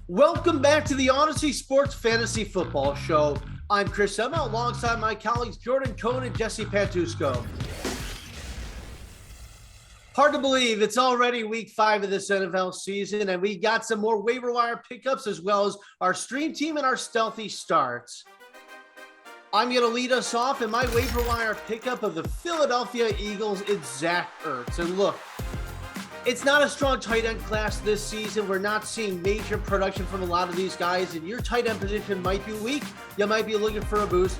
Welcome back to the Odyssey Sports Fantasy Football Show. I'm Chris Emma alongside my colleagues Jordan Cohn and Jesse Pantusco. Hard to believe it's already week 5 of this NFL season, and we got some more waiver wire pickups as well as our stream team and our stealthy starts. I'm going to lead us off in my waiver wire pickup of the Philadelphia Eagles. It's Zach Ertz. And look, it's not a strong tight end class this season. We're not seeing major production from a lot of these guys, and your tight end position might be weak. You might be looking for a boost.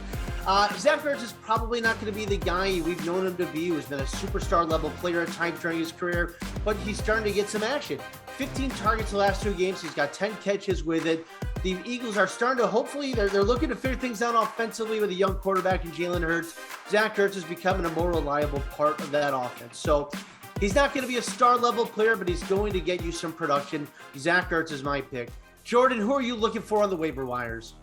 Zach Ertz is probably not going to be the guy we've known him to be, who's been a superstar level player at times during his career, but he's starting to get some action. 15 targets the last 2 games. He's got 10 catches with it. The Eagles are starting to, hopefully, they're looking to figure things out offensively with a young quarterback in Jalen Hurts. Zach Ertz is becoming a more reliable part of that offense. So he's not going to be a star level player, but he's going to get you some production. Zach Ertz is my pick. Jordan, who are you looking for on the waiver wires?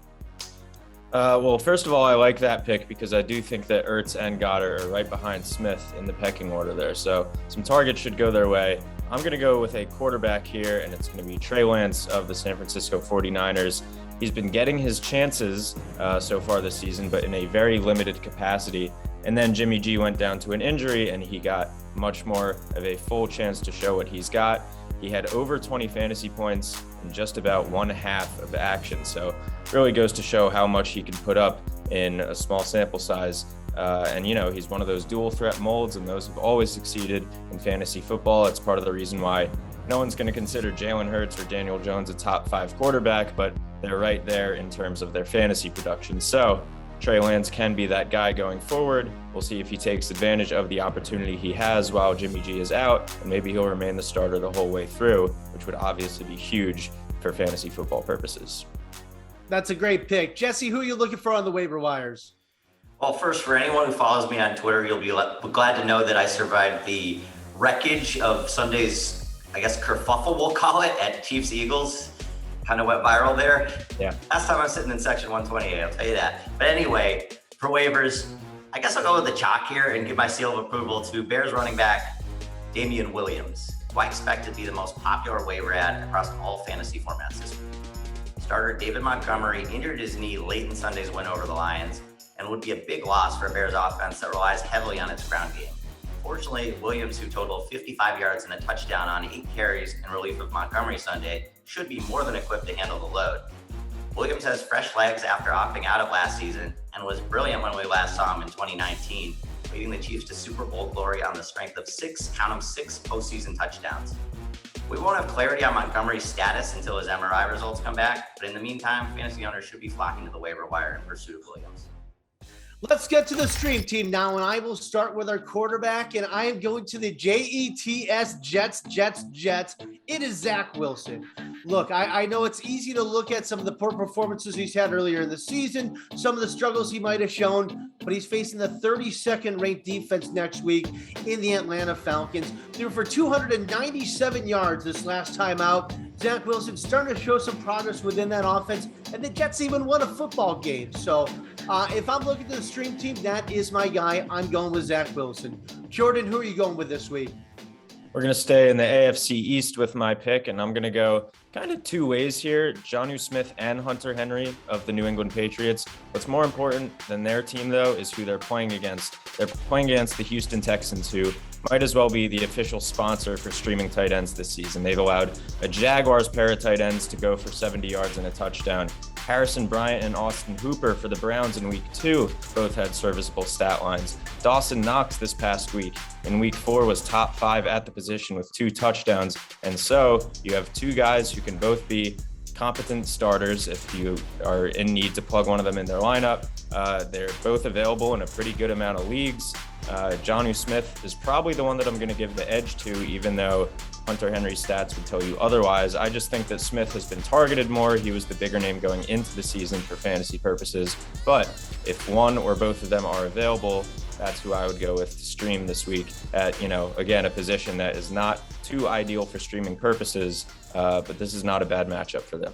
Well, first of all, I like that pick because I do think that Ertz and Goddard are right behind Smith in the pecking order there. So some targets should go their way. I'm going to go with a quarterback here, and it's going to be Trey Lance of the San Francisco 49ers. He's been getting his chances so far this season, but in a very limited capacity. And then Jimmy G went down to an injury, and he got much more of a full chance to show what he's got. He had over 20 fantasy points in just about 1/2 of the action. So it really goes to show how much he can put up in a small sample size. And, you know, he's one of those dual threat molds, and those have always succeeded in fantasy football. It's part of the reason why no one's going to consider Jalen Hurts or Daniel Jones a top 5 quarterback, but they're right there in terms of their fantasy production. So Trey Lance can be that guy going forward. We'll see if he takes advantage of the opportunity he has while Jimmy G is out, and maybe he'll remain the starter the whole way through, which would obviously be huge for fantasy football purposes. That's a great pick. Jesse, who are you looking for on the waiver wires? Well, first, for anyone who follows me on Twitter, you'll be glad to know that I survived the wreckage of Sunday's, I guess, kerfuffle, we'll call it, at Chiefs-Eagles. Kind of went viral there. Yeah. Last time I was sitting in section 128, I'll tell you that. But anyway, for waivers, I guess I'll go with the chalk here and give my seal of approval to Bears running back Damien Williams, who I expect to be the most popular waiver ad across all fantasy formats this week. Starter David Montgomery injured his knee late in Sunday's win over the Lions and would be a big loss for a Bears offense that relies heavily on its ground game. Fortunately, Williams, who totaled 55 yards and a touchdown on 8 carries in relief of Montgomery Sunday, should be more than equipped to handle the load. Williams has fresh legs after opting out of last season and was brilliant when we last saw him in 2019, leading the Chiefs to Super Bowl glory on the strength of 6 postseason touchdowns. We won't have clarity on Montgomery's status until his MRI results come back, but in the meantime, fantasy owners should be flocking to the waiver wire in pursuit of Williams. Let's get to the stream team now, and I will start with our quarterback, and I am going to the Jets. It is Zach Wilson. Look, I know it's easy to look at some of the poor performances he's had earlier in the season, some of the struggles he might have shown, but he's facing the 32nd ranked defense next week in the Atlanta Falcons. Threw for 297 yards this last time out. Zach Wilson starting to show some progress within that offense, and the Jets even won a football game. So if I'm looking to the stream team, that is my guy. I'm going with Zach Wilson. Jordan, who are you going with this week? We're going to stay in the AFC East with my pick, and I'm going to go kind of 2 ways here. Jonnu Smith and Hunter Henry of the New England Patriots. What's more important than their team, though, is who they're playing against. They're playing against the Houston Texans, who might as well be the official sponsor for streaming tight ends this season. They've allowed a Jaguars pair of tight ends to go for 70 yards and a touchdown. Harrison Bryant and Austin Hooper for the Browns in week 2 both had serviceable stat lines. Dawson Knox this past week in week 4 was top 5 at the position with 2 touchdowns. And so you have 2 guys who can both be competent starters if you are in need to plug one of them in their lineup. They're both available in a pretty good amount of leagues. Jonnu Smith is probably the one that I'm going to give the edge to, even though Hunter Henry's stats would tell you otherwise. I just think that Smith has been targeted more. He was the bigger name going into the season for fantasy purposes. But if one or both of them are available, that's who I would go with to stream this week at, again, a position that is not too ideal for streaming purposes, but this is not a bad matchup for them.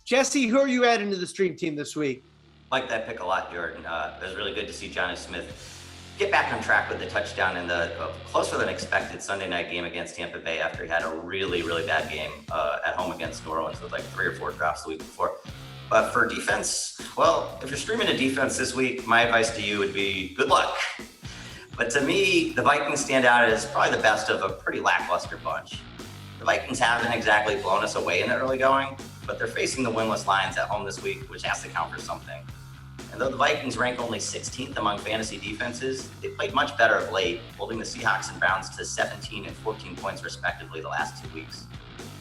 Jesse, who are you adding to the stream team this week? Like that pick a lot, Jordan. It was really good to see Jonnu Smith get back on track with the touchdown in the closer than expected Sunday night game against Tampa Bay after he had a really, really bad game at home against New Orleans with like 3 or 4 drops the week before. But for defense, well, if you're streaming a defense this week, my advice to you would be good luck. But to me, the Vikings stand out as probably the best of a pretty lackluster bunch. The Vikings haven't exactly blown us away in the early going, but they're facing the winless Lions at home this week, which has to count for something. And though the Vikings rank only 16th among fantasy defenses, they played much better of late, holding the Seahawks and Browns to 17 and 14 points respectively the last 2 weeks.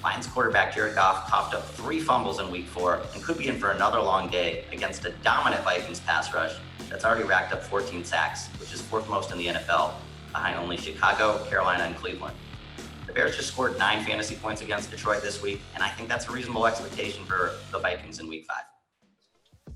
Lions quarterback Jared Goff coughed up 3 fumbles in week 4 and could be in for another long day against a dominant Vikings pass rush that's already racked up 14 sacks, which is 4th most in the NFL, behind only Chicago, Carolina, and Cleveland. The Bears just scored 9 fantasy points against Detroit this week, and I think that's a reasonable expectation for the Vikings in week 5.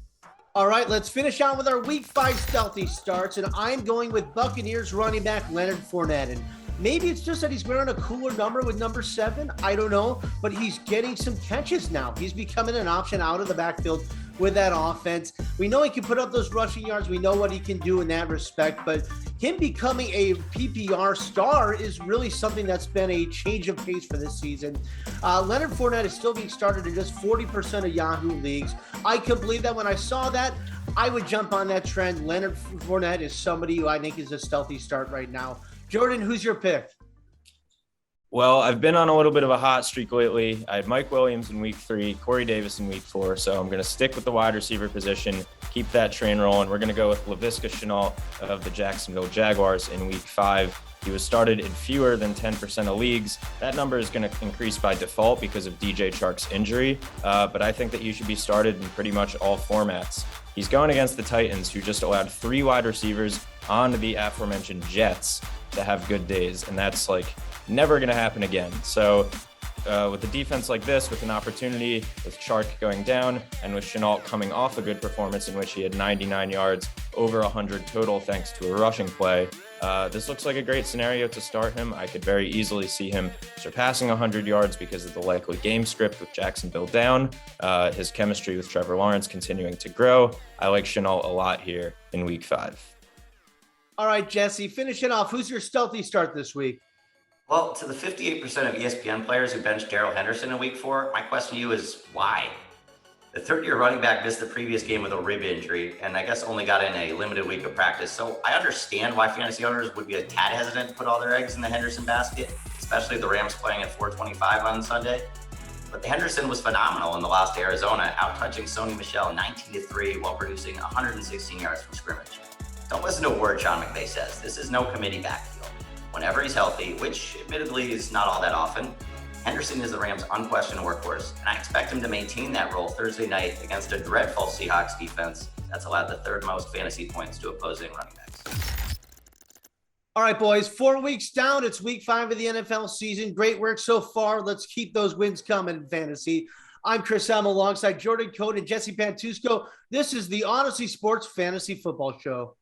All right, let's finish out with our week 5 stealthy starts, and I'm going with Buccaneers running back Leonard Fournette. And maybe it's just that he's wearing a cooler number with number 7. I don't know, but he's getting some catches now. He's becoming an option out of the backfield with that offense. We know he can put up those rushing yards. We know what he can do in that respect, but him becoming a PPR star is really something that's been a change of pace for this season. Leonard Fournette is still being started in just 40% of Yahoo leagues. I can believe that. When I saw that, I would jump on that trend. Leonard Fournette is somebody who I think is a stealthy start right now. Jordan, who's your pick? Well, I've been on a little bit of a hot streak lately. I had Mike Williams in week 3, Corey Davis in week 4. So I'm going to stick with the wide receiver position, keep that train rolling. We're going to go with Laviska Shenault of the Jacksonville Jaguars in week 5. He was started in fewer than 10% of leagues. That number is going to increase by default because of DJ Chark's injury. But I think that he should be started in pretty much all formats. He's going against the Titans, who just allowed 3 wide receivers on the aforementioned Jets to have good days. And that's like never going to happen again. So with a defense like this, with an opportunity, with Chark going down, and with Shenault coming off a good performance in which he had 99 yards, over 100 total thanks to a rushing play, this looks like a great scenario to start him. I could very easily see him surpassing 100 yards because of the likely game script with Jacksonville down, his chemistry with Trevor Lawrence continuing to grow. I like Shenault a lot here in week 5. All right, Jesse, finish it off. Who's your stealthy start this week? Well, to the 58% of ESPN players who benched Darrell Henderson in week 4, my question to you is why? The third-year running back missed the previous game with a rib injury, and I guess only got in a limited week of practice. So I understand why fantasy owners would be a tad hesitant to put all their eggs in the Henderson basket, especially the Rams playing at 425 on Sunday. But the Henderson was phenomenal in the loss to Arizona, out-touching Sony Michel 19-3 while producing 116 yards from scrimmage. Don't listen to a word Sean McVay says. This is no committee backfield. Whenever he's healthy, which admittedly is not all that often, Henderson is the Rams' unquestioned workhorse, and I expect him to maintain that role Thursday night against a dreadful Seahawks defense that's allowed the 3rd most fantasy points to opposing running backs. All right, boys, 4 weeks down. It's week 5 of the NFL season. Great work so far. Let's keep those wins coming in fantasy. I'm Chris Elm alongside Jordan Code and Jesse Pantusco. This is the Odyssey Sports Fantasy Football Show.